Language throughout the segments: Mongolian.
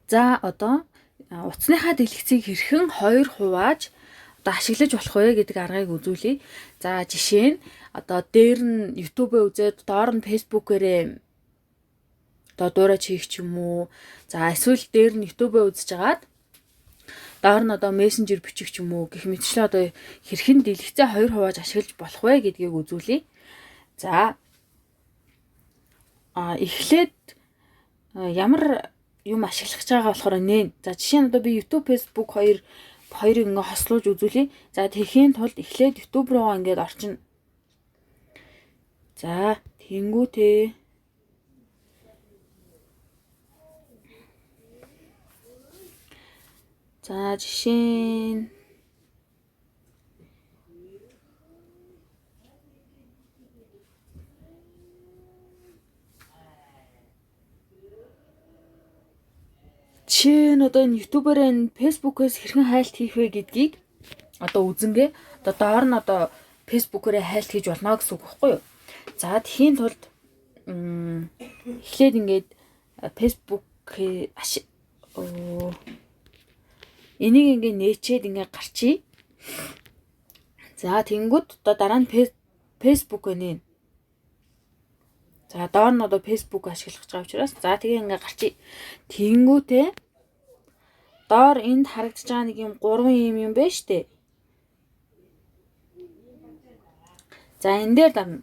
За одоо утасныхаа дэлгэцийг хэрхэн хоёр хувааж одоо ашиглаж болох вэ гэдэг аргыг үзүүлье. За жишээ нь одоо дээр нь YouTube-ээ үзээд доор нь Facebook-ээрээ одоо дуурайч хийх ч юм уу. За эсвэл дээр нь YouTube-ээ үзэж агаад доор нь одоо Messenger бичих ч юм уу гэх мэтчлээ одоо хэрхэн дэлгэцээ хоёр хувааж ашиглаж болох вэ гэдгийг үзүүлье. За эхлээд ямар юм ашиглах гэж байгаа болохоор нэ. За жишээ нь одоо би YouTube, Facebook хоёрыг ингээ хослуулж үзүүлье. За тэрхийн тулд эхлээд YouTube руугаа ингээд орчин. За тэнгүүтээ за жишээ нь одоо энэ YouTube-аар энэ Facebook-ээс хэрхэн хайлт хийх вэ гэдгийг одоо үзэнгээ одоо доор нь одоо Facebook-оор хайлт хийж болно гэсэн үг байхгүй юу? За тхийн тулд эхлээд ингээд Facebook энийг ингээд нээчээд ингээд гарчий. За тэнгууд одоо дараа нь Facebook нэ. За доор нь одоо Facebook ашиглах гэж байгаа учраас за тэгээ ингээ гарчий. Тэнгүүтээ доор энд харагдаж байгаа нэг юм 3 юм байна штэ. За энэ дээр дарна.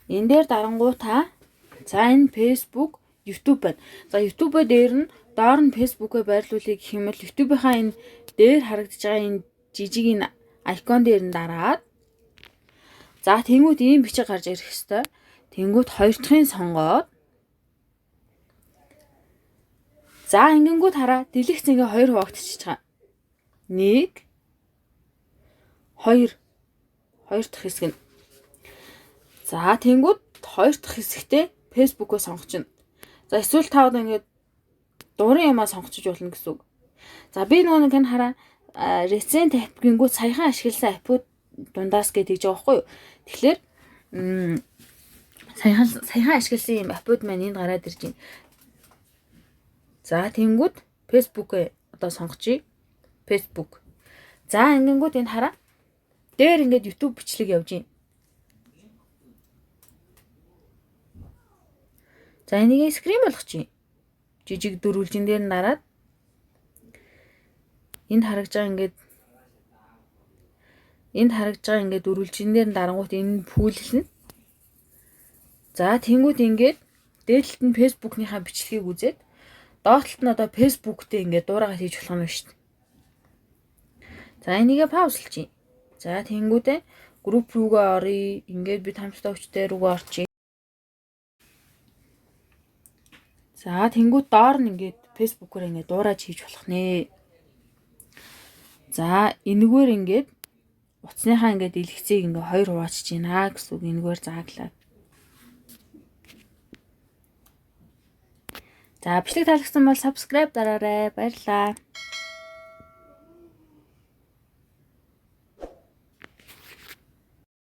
Энэ дээр дарангуудаа за энэ Facebook, YouTube байна. За YouTube дээр нь доор нь Facebook-ыг байрлуулъя гэх юм бол YouTube-ийнхаа энэ дээр харагдаж байгаа энэ жижиг энэ айкон дээр нь дараад за тэнгууд ийм бичиг гарч ирэх хэвээр. Тэнгууд хоёр дахын сонгоод за ингэнгүүт хараа дэлгэц ингээ хоёр хуваагдчихж байгаа. 1 2 дахь хэсэг нь. За тэнгууд хоёр дахь хэсэгтээ Facebook-оо сонгочихно. За эсвэл та одоо ингээ дуурын юмаа сонгочих болно гэсэн үг. За би нэг нь хараа recent app гингүүд саяхан ашигласан аппууд дундаас гэж байгаа байхгүй юу? Тэгэхээр саяхан ашигласан юм аппууд маань энд гараад ирж байна. За тэнгууд Facebook-ээ одоо сонгочихъя. Facebook. За ингэнгүүт энэ хараа. Дээр ингээд YouTube бичлэг явж байна. За энийг скрин болгочих. Жижиг дөрвөлжин дээр нь дараад энд харагдж байгаа ингээд дөрвөлжин дээр нь дарангуут энэ пүүлэлнэ. За тэнгууд ингээд дээдлэлт нь Facebook-ныхаа бичлэгийг үзээд доотлолт нь одоо Facebook-тэй ингээд дуурайгаад хийж болох юм шүү дээ. За энийгээ паузлчих. За тэнгуудээ групп руугаа оръё. Ингээд би тамтай өвчтэй рүүгээ орчих. За тэнгууд доор нь ингээд Facebook-оор ингээд дуурайж хийж болох нэ. За энэгээр ингээд утасныхаа ингээд дэлгэцийг ингээд хоёр хуваачиж байна гэсэн үг энэгээр зааглаа. За бичлэг таалагдсан бол subscribe дараарай. Баярлалаа.